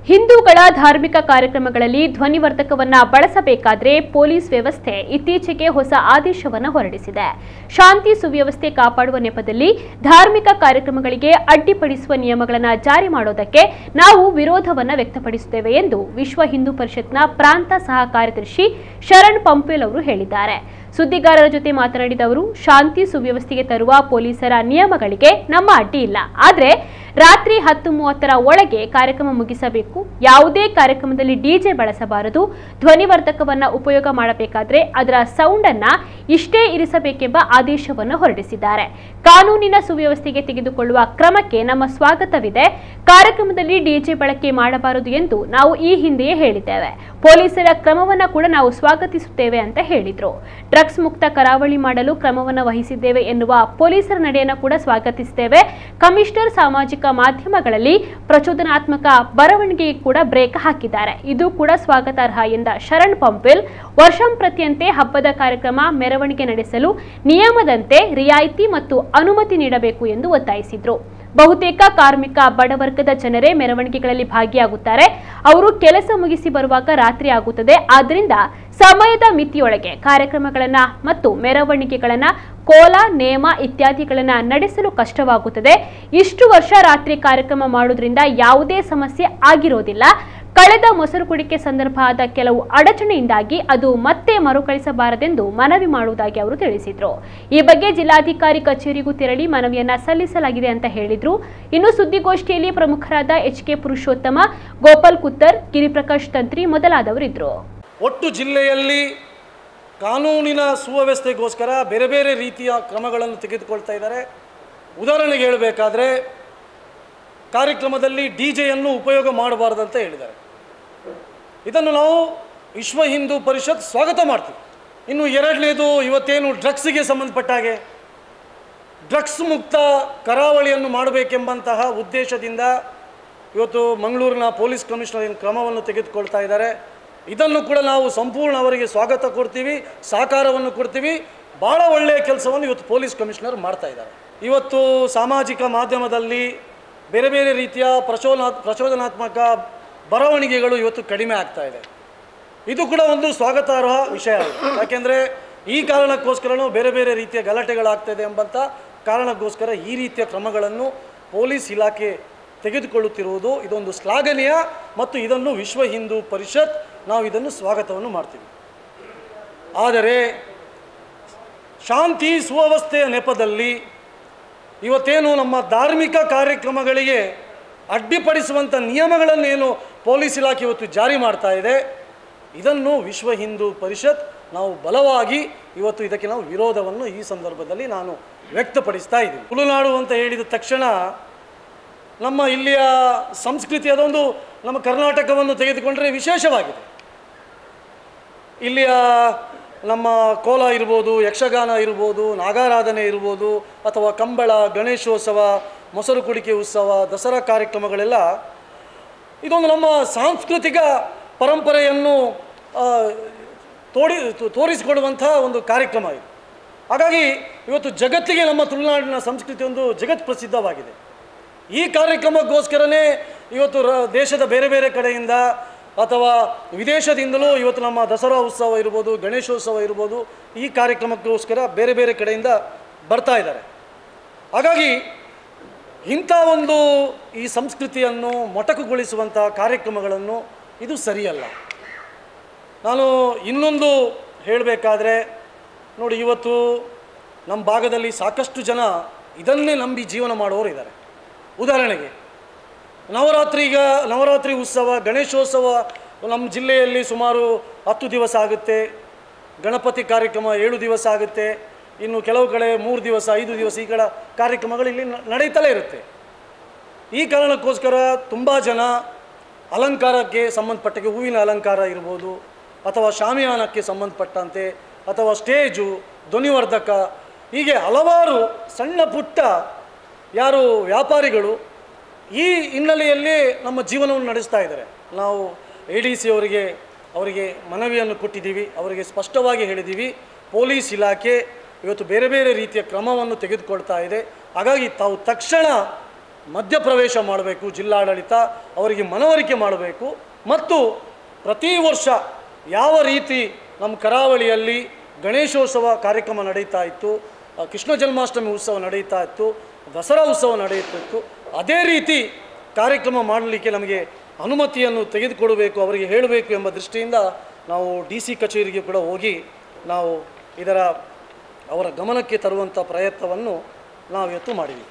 ಹಿಂದೂಗಳ ಧಾರ್ಮಿಕ ಕಾರ್ಯಕ್ರಮಗಳಲ್ಲಿ ಧ್ವನಿವರ್ಧಕವನ್ನ ಬಳಸಬೇಕಾದ್ರೆ ಪೊಲೀಸ್ ವ್ಯವಸ್ಥೆ ಇತ್ತೀಚೆಗೆ ಹೊಸ ಆದೇಶವನ್ನು ಹೊರಡಿಸಿದೆ. ಶಾಂತಿ ಸುವ್ಯವಸ್ಥೆ ಕಾಪಾಡುವ ನೆಪದಲ್ಲಿ ಧಾರ್ಮಿಕ ಕಾರ್ಯಕ್ರಮಗಳಿಗೆ ಅಡ್ಡಿಪಡಿಸುವ ನಿಯಮಗಳನ್ನು ಜಾರಿ ಮಾಡೋದಕ್ಕೆ ನಾವು ವಿರೋಧವನ್ನ ವ್ಯಕ್ತಪಡಿಸುತ್ತೇವೆ ಎಂದು ವಿಶ್ವ ಹಿಂದೂ ಪರಿಷತ್ನ ಪ್ರಾಂತ ಸಹ ಕಾರ್ಯದರ್ಶಿ ಶರಣ್ ಪಂಪೇಲ್ ಅವರು ಹೇಳಿದ್ದಾರೆ. ಸುದ್ದಿಗಾರರ ಜೊತೆ ಮಾತನಾಡಿದ ಅವರು, ಶಾಂತಿ ಸುವ್ಯವಸ್ಥೆಗೆ ತರುವ ಪೊಲೀಸರ ನಿಯಮಗಳಿಗೆ ನಮ್ಮ ಅಡ್ಡಿ ಇಲ್ಲ, ಆದರೆ ರಾತ್ರಿ 10:30ರ ಒಳಗೆ ಕಾರ್ಯಕ್ರಮ ಮುಗಿಸಬೇಕು. ಯಾವುದೇ ಕಾರ್ಯಕ್ರಮದಲ್ಲಿ ಡಿಜೆ ಬಳಸಬಾರದು. ಧ್ವನಿವರ್ಧಕವನ್ನ ಉಪಯೋಗ ಮಾಡಬೇಕಾದ್ರೆ ಅದರ ಸೌಂಡ್ ಅನ್ನ ಇಷ್ಟೇ ಇರಿಸಬೇಕೆಂಬ ಆದೇಶವನ್ನು ಹೊರಡಿಸಿದ್ದಾರೆ. ಕಾನೂನಿನ ಸುವ್ಯವಸ್ಥೆಗೆ ತೆಗೆದುಕೊಳ್ಳುವ ಕ್ರಮಕ್ಕೆ ನಮ್ಮ ಸ್ವಾಗತವಿದೆ. ಕಾರ್ಯಕ್ರಮದಲ್ಲಿ ಡಿಜೆ ಬಳಕೆ ಮಾಡಬಾರದು ಎಂದು ನಾವು ಈ ಹಿಂದೆಯೇ ಹೇಳಿದ್ದೇವೆ. ಪೊಲೀಸರ ಕ್ರಮವನ್ನ ಕೂಡ ನಾವು ಸ್ವಾಗತಿಸುತ್ತೇವೆ ಅಂತ ಹೇಳಿದ್ರು. ಡ್ರಗ್ಸ್ ಮುಕ್ತ ಕರಾವಳಿ ಮಾಡಲು ಕ್ರಮವನ್ನು ವಹಿಸಿದ್ದೇವೆ ಎನ್ನುವ ಪೊಲೀಸರ ನಡೆಯನ್ನು ಕೂಡ ಸ್ವಾಗತಿಸುತ್ತೇವೆ. ಕಮಿಷನರ್ ಸಾಮಾಜಿಕ ಮಾಧ್ಯಮಗಳಲ್ಲಿ ಪ್ರಚೋದನಾತ್ಮಕ ಬರವಣಿಗೆಗೆ ಕೂಡ ಬ್ರೇಕ್ ಹಾಕಿದ್ದಾರೆ. ಇದು ಕೂಡ ಸ್ವಾಗತಾರ್ಹ ಎಂದ ಶರಣ್ ಪಂಪೇಲ್, ವರ್ಷಂಪ್ರತಿಯಂತೆ ಹಬ್ಬದ ಕಾರ್ಯಕ್ರಮ ಮೆರವಣಿಗೆ ನಡೆಸಲು ನಿಯಮದಂತೆ ರಿಯಾಯಿತಿ ಮತ್ತು ಅನುಮತಿ ನೀಡಬೇಕು ಎಂದು ಒತ್ತಾಯಿಸಿದ್ರು. ಬಹುತೇಕ ಕಾರ್ಮಿಕ ಬಡವರ್ಗದ ಜನರೇ ಮೆರವಣಿಗೆಗಳಲ್ಲಿ ಭಾಗಿಯಾಗುತ್ತಾರೆ. ಅವರು ಕೆಲಸ ಮುಗಿಸಿ ಬರುವಾಗ ರಾತ್ರಿ ಆಗುತ್ತದೆ. ಆದ್ದರಿಂದ ಸಮಯದ ಮಿತಿಯೊಳಗೆ ಕಾರ್ಯಕ್ರಮಗಳನ್ನ ಮತ್ತು ಮೆರವಣಿಗೆಗಳನ್ನ ಕೋಲ, ನೇಮ ಇತ್ಯಾದಿಗಳನ್ನ ನಡೆಸಲು ಕಷ್ಟವಾಗುತ್ತದೆ. ಇಷ್ಟು ವರ್ಷ ರಾತ್ರಿ ಕಾರ್ಯಕ್ರಮ ಮಾಡುವುದರಿಂದ ಯಾವುದೇ ಸಮಸ್ಯೆ ಆಗಿರೋದಿಲ್ಲ. ಕಳೆದ ಮೊಸರು ಕುಡಿಕೆ ಸಂದರ್ಭ ಆದ ಕೆಲವು ಅಡಚಣೆಯಿಂದಾಗಿ ಅದು ಮತ್ತೆ ಮರುಕಳಿಸಬಾರದೆಂದು ಮನವಿ ಮಾಡುವುದಾಗಿ ಅವರು ತಿಳಿಸಿದರು. ಈ ಬಗ್ಗೆ ಜಿಲ್ಲಾಧಿಕಾರಿ ಕಚೇರಿಗೂ ತೆರಳಿ ಮನವಿಯನ್ನ ಸಲ್ಲಿಸಲಾಗಿದೆ ಅಂತ ಹೇಳಿದ್ರು. ಇನ್ನು ಸುದ್ದಿಗೋಷ್ಠಿಯಲ್ಲಿ ಪ್ರಮುಖರಾದ ಎಚ್.ಕೆ. ಪುರುಷೋತ್ತಮ, ಗೋಪಾಲ್ ಕುತ್ತರ್, ಗಿರಿಪ್ರಕಾಶ್ ತಂತ್ರಿ ಮೊದಲಾದವರಿದ್ದರು. ಒಟ್ಟು ಜಿಲ್ಲೆಯಲ್ಲಿ ಕಾನೂನಿನ ಸುವ್ಯವಸ್ಥೆಗೋಸ್ಕರ ಬೇರೆ ಬೇರೆ ರೀತಿಯ ಕ್ರಮಗಳನ್ನು ತೆಗೆದುಕೊಳ್ತಾ ಇದ್ದಾರೆ. ಉದಾಹರಣೆಗೆ ಹೇಳಬೇಕಾದ್ರೆ ಕಾರ್ಯಕ್ರಮದಲ್ಲಿ ಡಿಜೆಯನ್ನು ಉಪಯೋಗ ಮಾಡಬಾರ್ದಂತ ಹೇಳಿದ್ದಾರೆ. ಇದನ್ನು ನಾವು ವಿಶ್ವ ಹಿಂದೂ ಪರಿಷತ್ ಸ್ವಾಗತ ಮಾಡ್ತೀವಿ. ಇನ್ನು ಎರಡನೇದು, ಇವತ್ತೇನು ಡ್ರಗ್ಸಿಗೆ ಸಂಬಂಧಪಟ್ಟ ಹಾಗೆ ಡ್ರಗ್ಸ್ ಮುಕ್ತ ಕರಾವಳಿಯನ್ನು ಮಾಡಬೇಕೆಂಬಂತಹ ಉದ್ದೇಶದಿಂದ ಇವತ್ತು ಮಂಗಳೂರಿನ ಪೊಲೀಸ್ ಕಮಿಷನರ್ ಏನು ಕ್ರಮವನ್ನು ತೆಗೆದುಕೊಳ್ತಾ ಇದ್ದಾರೆ. ಇದನ್ನು ಕೂಡ ನಾವು ಸಂಪೂರ್ಣ ಅವರಿಗೆ ಸ್ವಾಗತ ಕೊಡ್ತೀವಿ, ಸಹಕಾರವನ್ನು ಕೊಡ್ತೀವಿ. ಭಾಳ ಒಳ್ಳೆಯ ಕೆಲಸವನ್ನು ಇವತ್ತು ಪೊಲೀಸ್ ಕಮಿಷನರ್ ಮಾಡ್ತಾ ಇದ್ದಾರೆ. ಇವತ್ತು ಸಾಮಾಜಿಕ ಮಾಧ್ಯಮದಲ್ಲಿ ಬೇರೆ ಬೇರೆ ರೀತಿಯ ಪ್ರಚೋದನಾತ್ಮಕ ಬರವಣಿಗೆಗಳು ಇವತ್ತು ಕಡಿಮೆ ಆಗ್ತಾ ಇದೆ. ಇದು ಕೂಡ ಒಂದು ಸ್ವಾಗತಾರ್ಹ ವಿಷಯ ಆಗಿದೆ. ಯಾಕೆಂದರೆ ಈ ಕಾರಣಕ್ಕೋಸ್ಕರನೂ ಬೇರೆ ಬೇರೆ ರೀತಿಯ ಗಲಾಟೆಗಳಾಗ್ತಾಯಿದೆ ಎಂಬಂಥ ಕಾರಣಕ್ಕೋಸ್ಕರ ಈ ರೀತಿಯ ಕ್ರಮಗಳನ್ನು ಪೊಲೀಸ್ ಇಲಾಖೆ ತೆಗೆದುಕೊಳ್ಳುತ್ತಿರುವುದು ಇದೊಂದು ಶ್ಲಾಘನೀಯ ಮತ್ತು ಇದನ್ನು ವಿಶ್ವ ಹಿಂದೂ ಪರಿಷತ್ ನಾವು ಇದನ್ನು ಸ್ವಾಗತವನ್ನು ಮಾಡ್ತೀವಿ. ಆದರೆ ಶಾಂತಿ ಸುವ್ಯವಸ್ಥೆಯ ನೆಪದಲ್ಲಿ ಇವತ್ತೇನು ನಮ್ಮ ಧಾರ್ಮಿಕ ಕಾರ್ಯಕ್ರಮಗಳಿಗೆ ಅಡ್ಡಿಪಡಿಸುವಂಥ ನಿಯಮಗಳನ್ನೇನು ಪೊಲೀಸ್ ಇಲಾಖೆ ಇವತ್ತು ಜಾರಿ ಮಾಡ್ತಾ ಇದೆ, ಇದನ್ನು ವಿಶ್ವ ಹಿಂದೂ ಪರಿಷತ್ ನಾವು ಬಲವಾಗಿ ಇವತ್ತು ಇದಕ್ಕೆ ನಾವು ವಿರೋಧವನ್ನು ಈ ಸಂದರ್ಭದಲ್ಲಿ ನಾನು ವ್ಯಕ್ತಪಡಿಸ್ತಾ ಇದ್ದೀನಿ. ತುಳುನಾಡು ಅಂತ ಹೇಳಿದ ತಕ್ಷಣ ನಮ್ಮ ಇಲ್ಲಿಯ ಸಂಸ್ಕೃತಿ ಅದೊಂದು ನಮ್ಮ ಕರ್ನಾಟಕವನ್ನು ತೆಗೆದುಕೊಂಡರೆ ವಿಶೇಷವಾಗಿದೆ. ಇಲ್ಲಿಯ ನಮ್ಮ ಕೋಲ ಇರ್ಬೋದು, ಯಕ್ಷಗಾನ ಇರ್ಬೋದು, ನಾಗಾರಾಧನೆ ಇರ್ಬೋದು, ಅಥವಾ ಕಂಬಳ, ಗಣೇಶೋತ್ಸವ, ಮೊಸರು ಕುಡಿಕೆ ಉತ್ಸವ, ದಸರಾ ಕಾರ್ಯಕ್ರಮಗಳೆಲ್ಲ ಇದೊಂದು ನಮ್ಮ ಸಾಂಸ್ಕೃತಿಕ ಪರಂಪರೆಯನ್ನು ತೋರಿಸಿಕೊಡುವಂಥ ಒಂದು ಕಾರ್ಯಕ್ರಮ ಇದು. ಹಾಗಾಗಿ ಇವತ್ತು ಜಗತ್ತಿಗೆ ನಮ್ಮ ತುಳುನಾಡಿನ ಸಂಸ್ಕೃತಿ ಒಂದು ಜಗತ್ ಪ್ರಸಿದ್ಧವಾಗಿದೆ. ಈ ಕಾರ್ಯಕ್ರಮಕ್ಕೋಸ್ಕರನೇ ಇವತ್ತು ದೇಶದ ಬೇರೆ ಬೇರೆ ಕಡೆಯಿಂದ ಅಥವಾ ವಿದೇಶದಿಂದಲೂ ಇವತ್ತು ನಮ್ಮ ದಸರಾ ಉತ್ಸವ ಇರ್ಬೋದು, ಗಣೇಶೋತ್ಸವ ಇರ್ಬೋದು, ಈ ಕಾರ್ಯಕ್ರಮಕ್ಕೋಸ್ಕರ ಬೇರೆ ಬೇರೆ ಕಡೆಯಿಂದ ಬರ್ತಾ ಇದ್ದಾರೆ. ಹಾಗಾಗಿ ಇಂಥ ಒಂದು ಈ ಸಂಸ್ಕೃತಿಯನ್ನು ಮೊಟಕುಗೊಳಿಸುವಂಥ ಕಾರ್ಯಕ್ರಮಗಳನ್ನು ಇದು ಸರಿಯಲ್ಲ. ನಾನು ಇನ್ನೊಂದು ಹೇಳಬೇಕಾದ್ರೆ ನೋಡಿ, ಇವತ್ತು ನಮ್ಮ ಭಾಗದಲ್ಲಿ ಸಾಕಷ್ಟು ಜನ ಇದನ್ನೇ ನಂಬಿ ಜೀವನ ಮಾಡುವವರು ಇದ್ದಾರೆ. ಉದಾಹರಣೆಗೆ ನವರಾತ್ರಿ ಉತ್ಸವ, ಗಣೇಶೋತ್ಸವ ನಮ್ಮ ಜಿಲ್ಲೆಯಲ್ಲಿ ಸುಮಾರು 10 ದಿವಸ ಆಗುತ್ತೆ. ಗಣಪತಿ ಕಾರ್ಯಕ್ರಮ 7 ದಿವಸ ಆಗುತ್ತೆ. ಇನ್ನು ಕೆಲವು ಕಡೆ 3 ದಿವಸ 5 ದಿವಸ ಈ ಕಡೆ ಕಾರ್ಯಕ್ರಮಗಳು ಇಲ್ಲಿ ನಡೀತಲೇ ಇರುತ್ತೆ. ಈ ಕಾರಣಕ್ಕೋಸ್ಕರ ತುಂಬ ಜನ ಅಲಂಕಾರಕ್ಕೆ ಸಂಬಂಧಪಟ್ಟಕ್ಕೆ ಹೂವಿನ ಅಲಂಕಾರ ಇರ್ಬೋದು, ಅಥವಾ ಶಾಮಿಯಾನಕ್ಕೆ ಸಂಬಂಧಪಟ್ಟಂತೆ, ಅಥವಾ ಸ್ಟೇಜು, ಧ್ವನಿವರ್ಧಕ, ಹೀಗೆ ಹಲವಾರು ಸಣ್ಣ ಪುಟ್ಟ ಯಾರು ವ್ಯಾಪಾರಿಗಳು ಈ ಹಿನ್ನೆಲೆಯಲ್ಲಿ ನಮ್ಮ ಜೀವನವನ್ನು ನಡೆಸ್ತಾ ಇದ್ದಾರೆ. ನಾವು ADC ಅವರಿಗೆ ಮನವಿಯನ್ನು ಕೊಟ್ಟಿದ್ದೀವಿ. ಅವರಿಗೆ ಸ್ಪಷ್ಟವಾಗಿ ಹೇಳಿದ್ದೀವಿ, ಪೊಲೀಸ್ ಇಲಾಖೆ ಇವತ್ತು ಬೇರೆ ಬೇರೆ ರೀತಿಯ ಕ್ರಮವನ್ನು ತೆಗೆದುಕೊಳ್ತಾ ಇದೆ. ಹಾಗಾಗಿ ತಾವು ತಕ್ಷಣ ಮಧ್ಯಪ್ರವೇಶ ಮಾಡಬೇಕು ಜಿಲ್ಲಾಡಳಿತ, ಅವರಿಗೆ ಮನವರಿಕೆ ಮಾಡಬೇಕು. ಮತ್ತು ಪ್ರತಿ ವರ್ಷ ಯಾವ ರೀತಿ ನಮ್ಮ ಕರಾವಳಿಯಲ್ಲಿ ಗಣೇಶೋತ್ಸವ ಕಾರ್ಯಕ್ರಮ ನಡೀತಾ ಇತ್ತು, ಕೃಷ್ಣ ಜನ್ಮಾಷ್ಟಮಿ ಉತ್ಸವ ನಡೀತಾ ಇತ್ತು, ದಸರಾ ಉತ್ಸವ ನಡೆಯುತ್ತಿತ್ತು, ಅದೇ ರೀತಿ ಕಾರ್ಯಕ್ರಮ ಮಾಡಲಿಕ್ಕೆ ನಮಗೆ ಅನುಮತಿಯನ್ನು ತೆಗೆದುಕೊಡಬೇಕು, ಅವರಿಗೆ ಹೇಳಬೇಕು ಎಂಬ ದೃಷ್ಟಿಯಿಂದ ನಾವು DC ಕಚೇರಿಗೆ ಕೂಡ ಹೋಗಿ ನಾವು ಅವರ ಗಮನಕ್ಕೆ ತರುವಂಥ ಪ್ರಯತ್ನವನ್ನು ನಾವು ಇವತ್ತು ಮಾಡಿದ್ದೀವಿ.